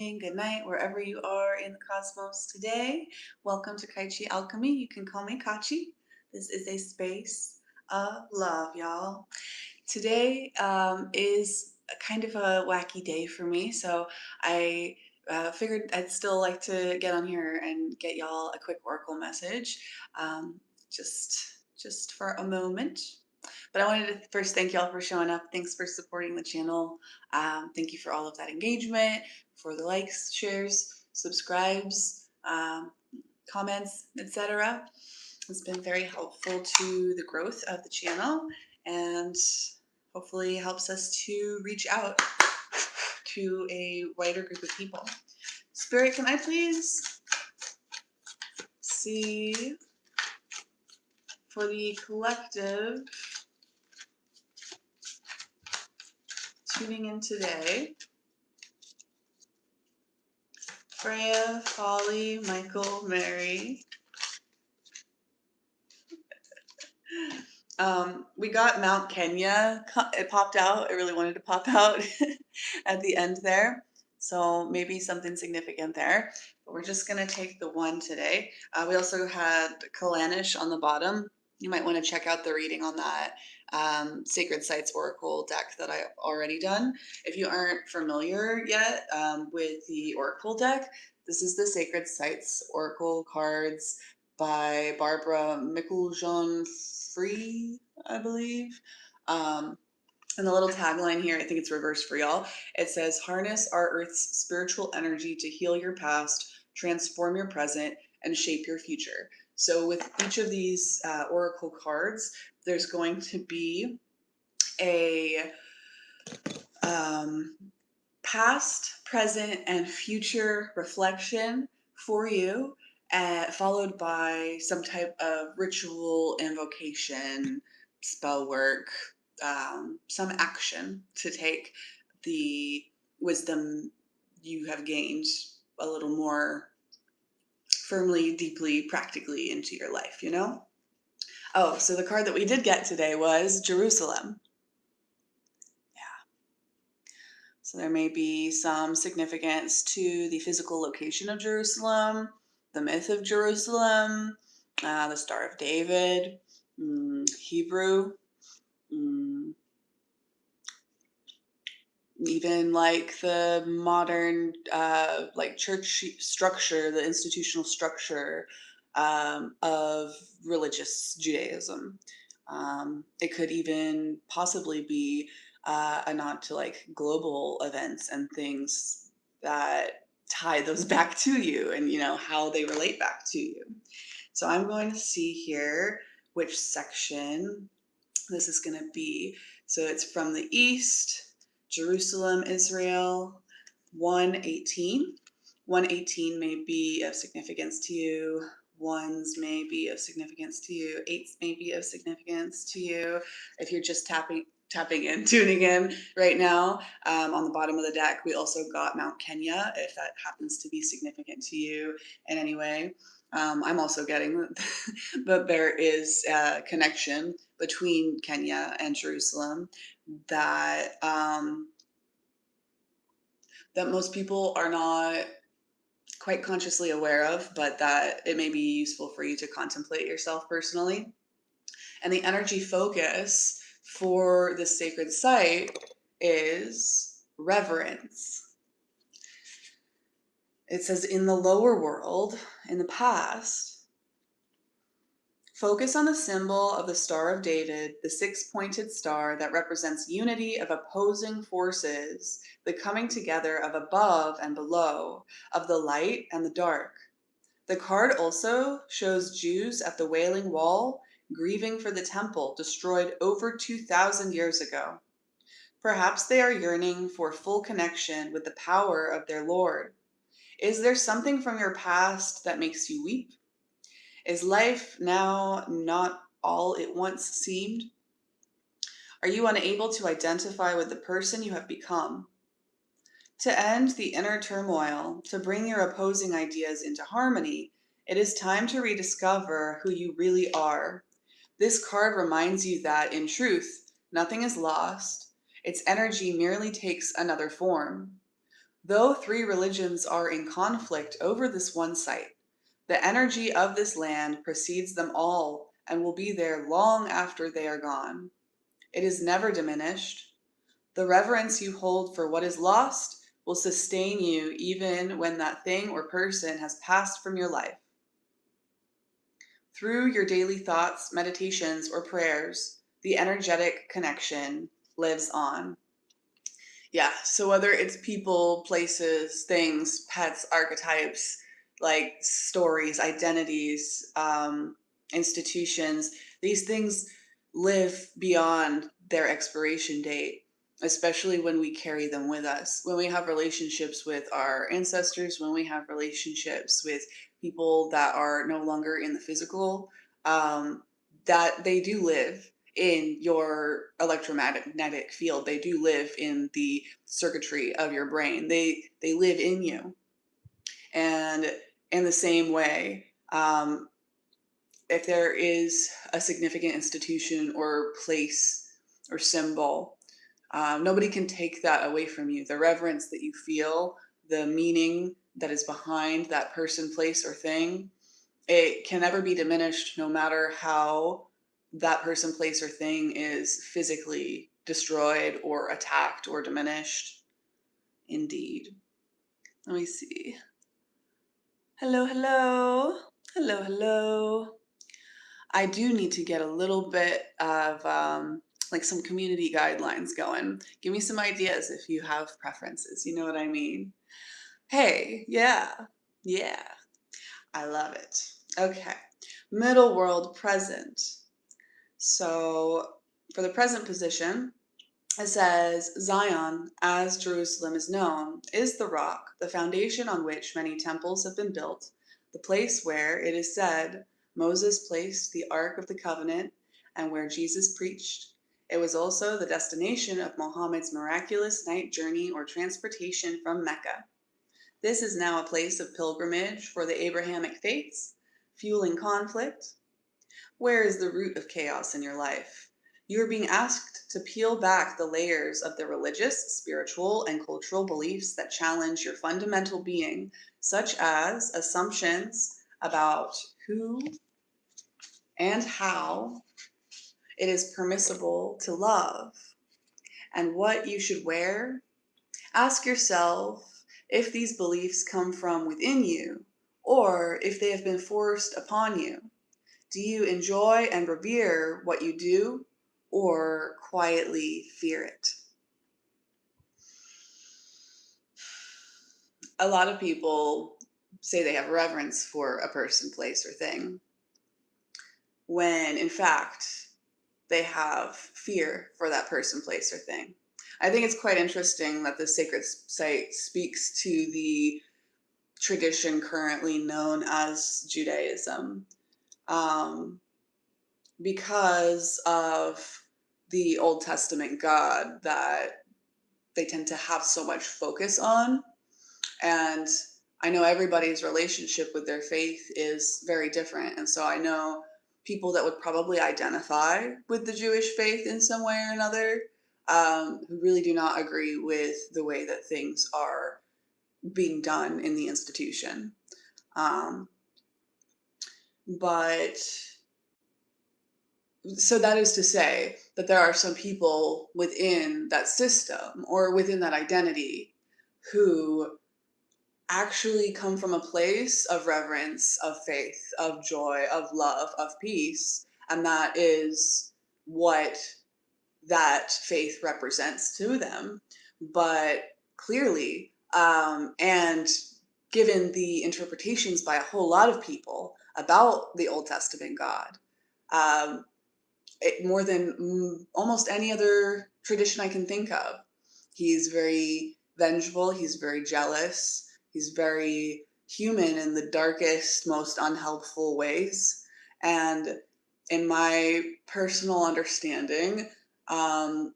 good night, wherever you are in the cosmos today. Welcome to Kai Chi Alchemy. You can call me Katchi. This is a space of love, y'all. Today is a kind of a wacky day for me, so I figured I'd still like to get on here and get y'all a quick oracle message, um, just for a moment. But I wanted to first thank y'all for showing up. Thanks for supporting the channel. Thank you for all of that engagement, for the likes, shares, subscribes, comments, etc. It's been very helpful to the growth of the channel and hopefully helps us to reach out to a wider group of people. Spirit, can I please see for the collective tuning in today? Freya, Folly, Michael, Mary. We got Mount Kenya. It popped out. It really wanted to pop out at the end there. So maybe something significant there. But we're just going to take the one today. We also had Kalanish on the bottom. You might want to check out the reading on that Sacred Sites Oracle deck that I've already done. If you aren't familiar yet with the Oracle deck, this is the Sacred Sites Oracle cards by Barbara Mickeljon Free, I believe. And the little tagline here, I think it's reversed for y'all. It says, harness our Earth's spiritual energy to heal your past, transform your present, and shape your future. So with each of these oracle cards, there's going to be a past, present, and future reflection for you, followed by some type of ritual, invocation, spell work, some action to take the wisdom you have gained a little more firmly, deeply, practically into your life, you know? Oh, so the card that we did get today was Jerusalem. So there may be some significance to the physical location of Jerusalem, the myth of Jerusalem, the Star of David, Hebrew, even like the modern like church structure, the institutional structure of religious Judaism. It could even possibly be a nod to like global events and things that tie those back to you and, you know, how they relate back to you. So I'm going to see here which section this is going to be. So it's from the east, Jerusalem, Israel, 118. 118 may be of significance to you. Ones may be of significance to you. Eights may be of significance to you. If you're just tapping in, tuning in right now, on the bottom of the deck, we also got Mount Kenya, if that happens to be significant to you in any way. I'm also getting that there is a connection between Kenya and Jerusalem that that most people are not quite consciously aware of, but that it may be useful for you to contemplate yourself personally. And the energy focus for this sacred site is reverence. It says, in the lower world, in the past, focus on the symbol of the Star of David, the six-pointed star that represents unity of opposing forces, the coming together of above and below, of the light and the dark. The card also shows Jews at the Wailing Wall, grieving for the temple destroyed over 2,000 years ago. Perhaps they are yearning for full connection with the power of their Lord. Is there something from your past that makes you weep? Is life now not all it once seemed? Are you unable to identify with the person you have become? To end the inner turmoil, to bring your opposing ideas into harmony, it is time to rediscover who you really are. This card reminds you that, in truth, nothing is lost. Its energy merely takes another form. Though three religions are in conflict over this one site, the energy of this land precedes them all and will be there long after they are gone. It is never diminished. The reverence you hold for what is lost will sustain you even when that thing or person has passed from your life. Through your daily thoughts, meditations, or prayers, the energetic connection lives on. Yeah, so whether it's people, places, things, pets, archetypes, like stories, identities, institutions, these things live beyond their expiration date, especially when we carry them with us. When we have relationships with our ancestors, when we have relationships with people that are no longer in the physical, that they do live in your electromagnetic field. They do live in the circuitry of your brain. They live in you. And in the same way, if there is a significant institution or place or symbol, nobody can take that away from you. The reverence that you feel, the meaning that is behind that person, place, or thing, it can never be diminished, no matter how that person, place, or thing is physically destroyed or attacked or diminished. Indeed. Let me see. Hello, hello. Hello, hello. I do need to get a little bit of like some community guidelines going. Give me some ideas if you have preferences. You know what I mean? Hey, yeah, yeah. I love it. Okay. Middle world present. So for the present position, it says Zion, as Jerusalem is known, is the rock, the foundation on which many temples have been built, the place where, it is said, Moses placed the Ark of the Covenant and where Jesus preached. It was also the destination of Mohammed's miraculous night journey or transportation from Mecca. This is now a place of pilgrimage for the Abrahamic faiths, fueling conflict. Where is the root of chaos in your life? You are being asked to peel back the layers of the religious, spiritual, and cultural beliefs that challenge your fundamental being, such as assumptions about who and how it is permissible to love and what you should wear. Ask yourself if these beliefs come from within you or if they have been forced upon you. Do you enjoy and revere what you do or quietly fear it? A lot of people say they have reverence for a person, place, or thing, when in fact they have fear for that person, place, or thing. I think it's quite interesting that the sacred site speaks to the tradition currently known as Judaism. Um, because of the Old Testament God that they tend to have so much focus on. And I know everybody's relationship with their faith is very different. And so I know people that would probably identify with the Jewish faith in some way or another, who really do not agree with the way that things are being done in the institution. Um, but So that is to say that there are some people within that system or within that identity who actually come from a place of reverence, of faith, of joy, of love, of peace. And that is what that faith represents to them. But clearly, and given the interpretations by a whole lot of people about the Old Testament God, um, more than almost any other tradition I can think of. He's very vengeful, he's very jealous, he's very human in the darkest, most unhelpful ways. And in my personal understanding, um,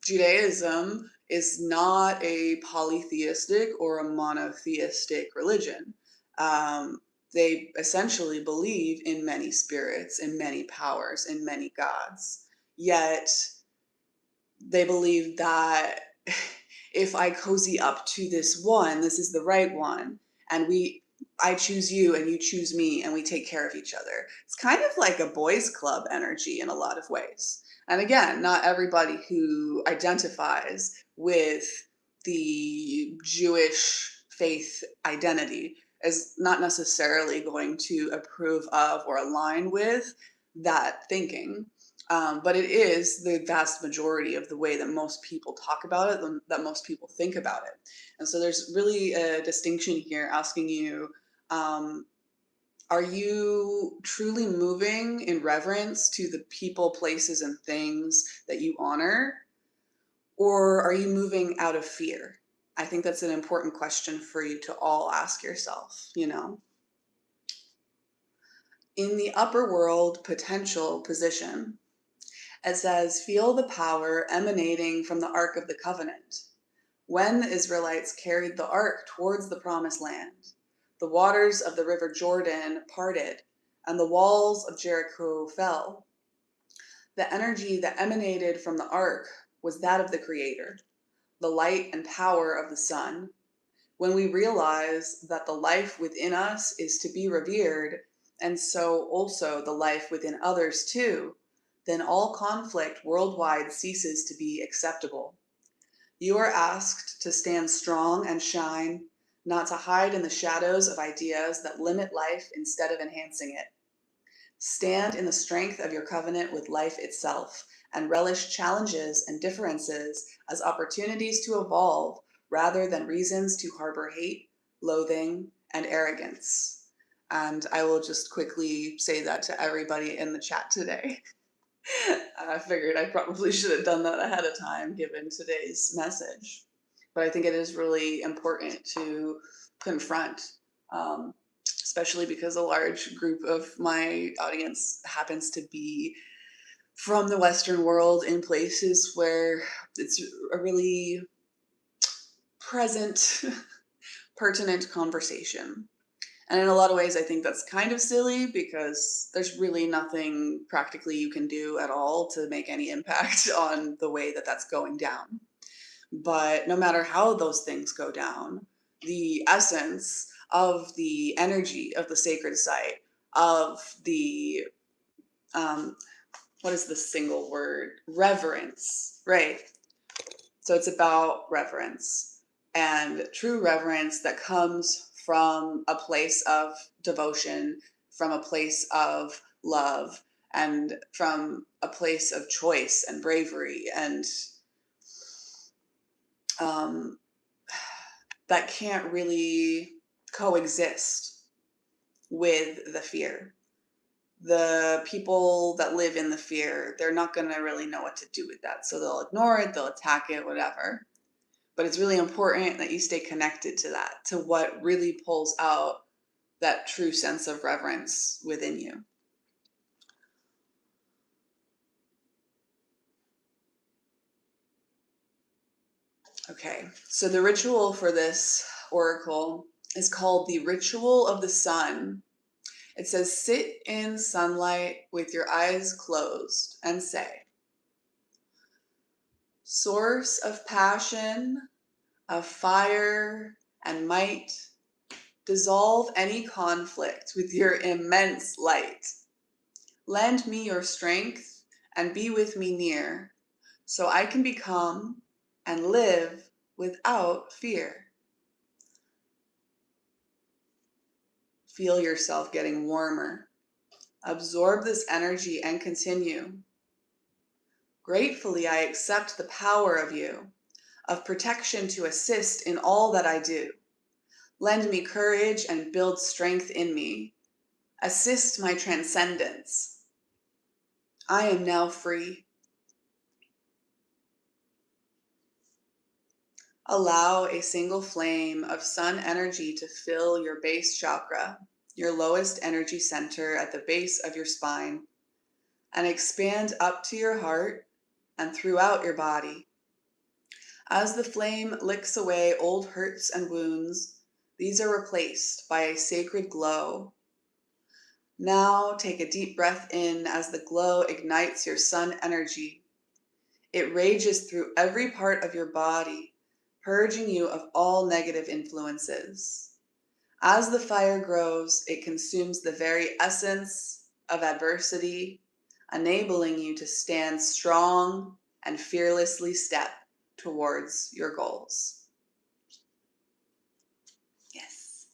Judaism is not a polytheistic or a monotheistic religion. Um, they essentially believe in many spirits, in many powers, in many gods. Yet they believe that if I cozy up to this one, this is the right one, and I choose you and you choose me and we take care of each other. It's kind of like a boys club energy in a lot of ways. And again, not everybody who identifies with the Jewish faith identity is not necessarily going to approve of or align with that thinking. But it is the vast majority of the way that most people talk about it, that most people think about it. And so there's really a distinction here asking you, um, are you truly moving in reverence to the people, places, and things that you honor? Or are you moving out of fear? I think that's an important question for you to all ask yourself, you know? In the upper world potential position, it says, feel the power emanating from the Ark of the Covenant. When the Israelites carried the ark towards the promised land, the waters of the river Jordan parted, and the walls of Jericho fell. The energy that emanated from the ark was that of the Creator, the light and power of the sun. When we realize that the life within us is to be revered, and so also the life within others too, then all conflict worldwide ceases to be acceptable. You are asked to stand strong and shine, not to hide in the shadows of ideas that limit life instead of enhancing it. Stand in the strength of your covenant with life itself and relish challenges and differences as opportunities to evolve rather than reasons to harbor hate, loathing, and arrogance. And I will just quickly say that to everybody in the chat today. I figured I probably should have done that ahead of time given today's message. But I think it is really important to confront, especially because a large group of my audience happens to be from the Western world in places where it's a really present, pertinent conversation. And in a lot of ways, I think that's kind of silly because there's really nothing practically you can do at all to make any impact on the way that that's going down. But no matter how those things go down, the essence of the energy of the sacred site, of the, what is the single word? Reverence, right? So it's about reverence and true reverence that comes from a place of devotion, from a place of love, and from a place of choice and bravery, and um, that can't really coexist with the fear. The people that live in the fear, they're not going to really know what to do with that. So they'll ignore it, they'll attack it, whatever. But it's really important that you stay connected to that, to what really pulls out that true sense of reverence within you. Okay, so the ritual for this oracle is called the Ritual of the Sun. It says, sit in sunlight with your eyes closed and say, source of passion, of fire and might, dissolve any conflict with your immense light. Lend me your strength and be with me near, so I can become and live without fear. Feel yourself getting warmer. Absorb this energy and continue. Gratefully, I accept the power of you, of protection to assist in all that I do. Lend me courage and build strength in me. Assist my transcendence. I am now free. Allow a single flame of sun energy to fill your base chakra, your lowest energy center at the base of your spine, and expand up to your heart and throughout your body. As the flame licks away old hurts and wounds, these are replaced by a sacred glow. Now take a deep breath in as the glow ignites your sun energy. It rages through every part of your body, purging you of all negative influences. As the fire grows, it consumes the very essence of adversity, enabling you to stand strong and fearlessly step towards your goals. Yes.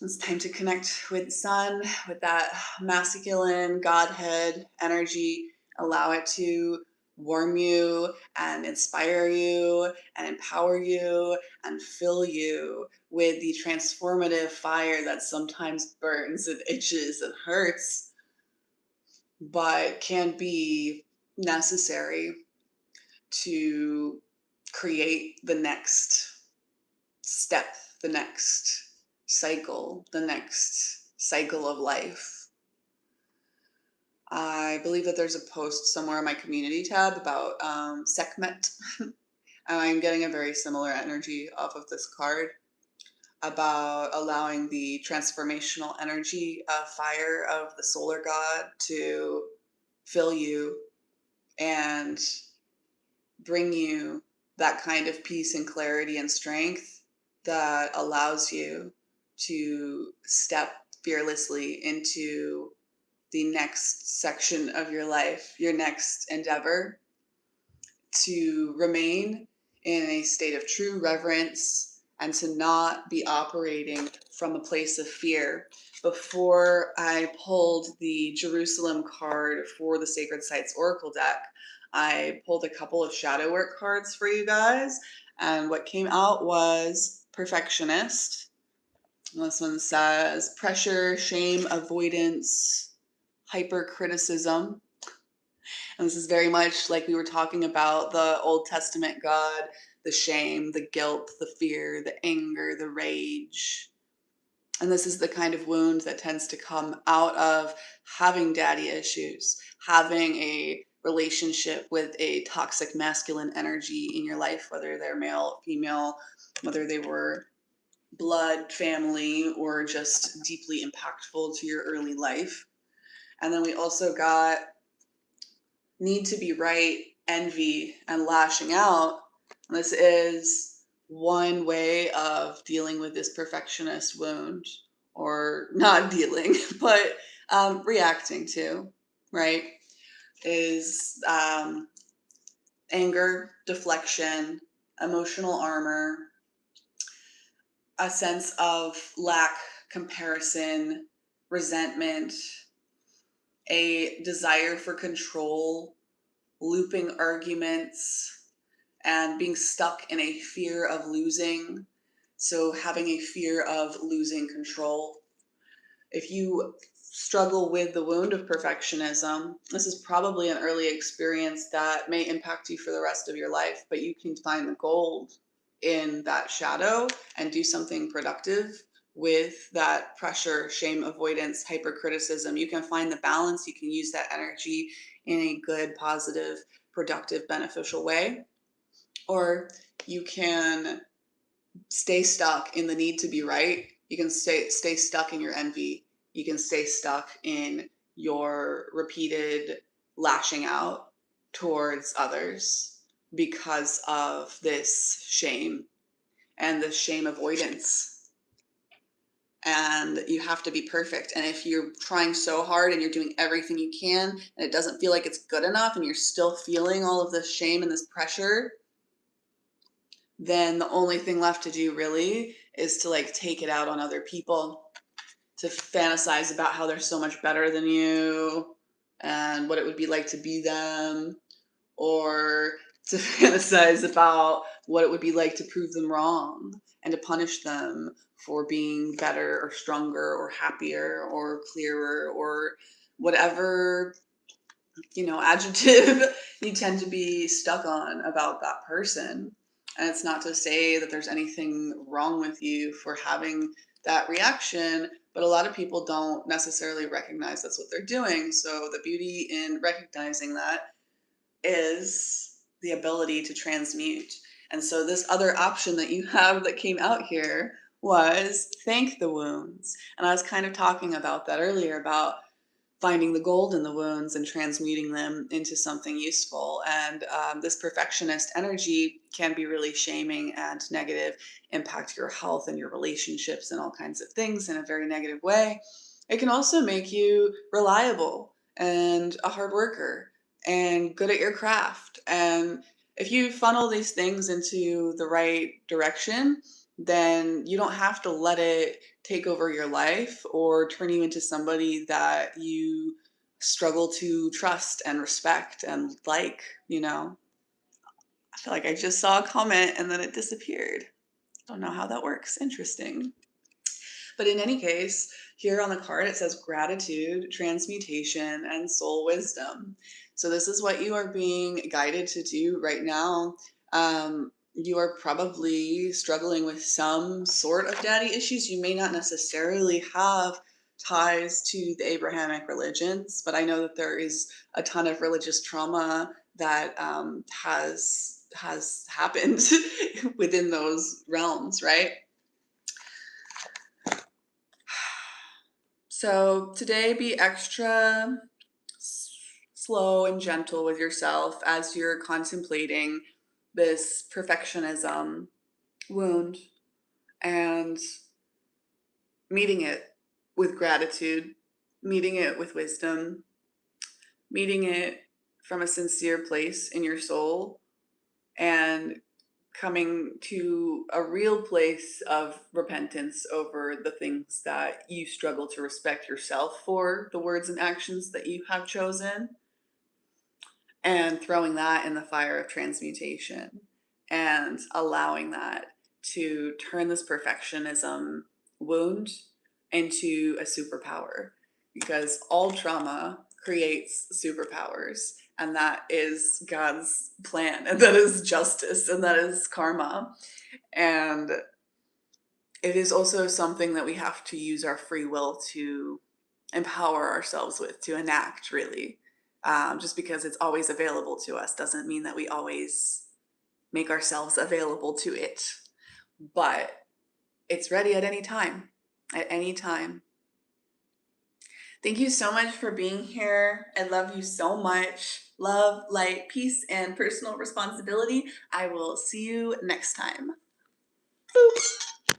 It's time to connect with sun, with that masculine Godhead energy. Allow it to warm you and inspire you and empower you and fill you with the transformative fire that sometimes burns and itches and hurts, but can be necessary to create the next step, the next cycle, the next cycle of life. I believe that there's a post somewhere in my community tab about Sekhmet. And I'm getting a very similar energy off of this card about allowing the transformational energy of fire of the solar god to fill you and bring you that kind of peace and clarity and strength that allows you to step fearlessly into the next section of your life, your next endeavor, to remain in a state of true reverence and to not be operating from a place of fear. Before I pulled the Jerusalem card for the Sacred Sites Oracle deck, I pulled a couple of shadow work cards for you guys, and what came out was Perfectionist. This one says pressure, shame, avoidance, hypercriticism. And this is very much like we were talking about the Old Testament God, the shame, the guilt, the fear, the anger, the rage. And this is the kind of wound that tends to come out of having daddy issues, having a relationship with a toxic masculine energy in your life, whether they're male, female, whether they were blood, family, or just deeply impactful to your early life. And then we also got need to be right, envy, and lashing out. And this is one way of dealing with this perfectionist wound, or not dealing, but reacting to, right? Is anger, deflection, emotional armor, a sense of lack, comparison, resentment, a desire for control, looping arguments, and being stuck in a fear of losing. So having a fear of losing control. If you struggle with the wound of perfectionism, this is probably an early experience that may impact you for the rest of your life, but you can find the gold in that shadow and do something productive with that pressure, shame, avoidance, hypercriticism. You can find the balance. You can use that energy in a good, positive, productive, beneficial way. Or you can stay stuck in the need to be right. You can stay stuck in your envy. You can stay stuck in your repeated lashing out towards others because of this shame and the shame avoidance. And you have to be perfect. And if you're trying so hard and you're doing everything you can and it doesn't feel like it's good enough and you're still feeling all of this shame and this pressure, then the only thing left to do really is to like take it out on other people, to fantasize about how they're so much better than you and what it would be like to be them, or to fantasize about what it would be like to prove them wrong and to punish them for being better or stronger or happier or clearer or whatever, adjective you tend to be stuck on about that person. And it's not to say that there's anything wrong with you for having that reaction, but a lot of people don't necessarily recognize that's what they're doing. So the beauty in recognizing that is the ability to transmute. And so this other option that you have that came out here was thank the wounds. And I was kind of talking about that earlier, about finding the gold in the wounds and transmuting them into something useful. And this perfectionist energy can be really shaming and negative, impact your health and your relationships and all kinds of things in a very negative way. It can also make you reliable and a hard worker and good at your craft. And if you funnel these things into the right direction, then you don't have to let it take over your life or turn you into somebody that you struggle to trust and respect and like, you know. I feel like I just saw a comment and then it disappeared. Don't know how that works. Interesting. But in any case, here on the card it says gratitude, transmutation, and soul wisdom. So this is what you are being guided to do right now. You are probably struggling with some sort of daddy issues. You may not necessarily have ties to the Abrahamic religions, but I know that there is a ton of religious trauma that has happened within those realms, right? So today, be extra slow and gentle with yourself as you're contemplating this perfectionism wound and meeting it with gratitude, meeting it with wisdom, meeting it from a sincere place in your soul, and coming to a real place of repentance over the things that you struggle to respect yourself for, the words and actions that you have chosen, and throwing that in the fire of transmutation and allowing that to turn this perfectionism wound into a superpower, because all trauma creates superpowers, and that is God's plan, and that is justice, and that is karma. And it is also something that we have to use our free will to empower ourselves with, to enact, really. Just because it's always available to us doesn't mean that we always make ourselves available to it. But it's ready at any time. At any time. Thank you so much for being here. I love you so much. Love, light, peace, and personal responsibility. I will see you next time. Boop.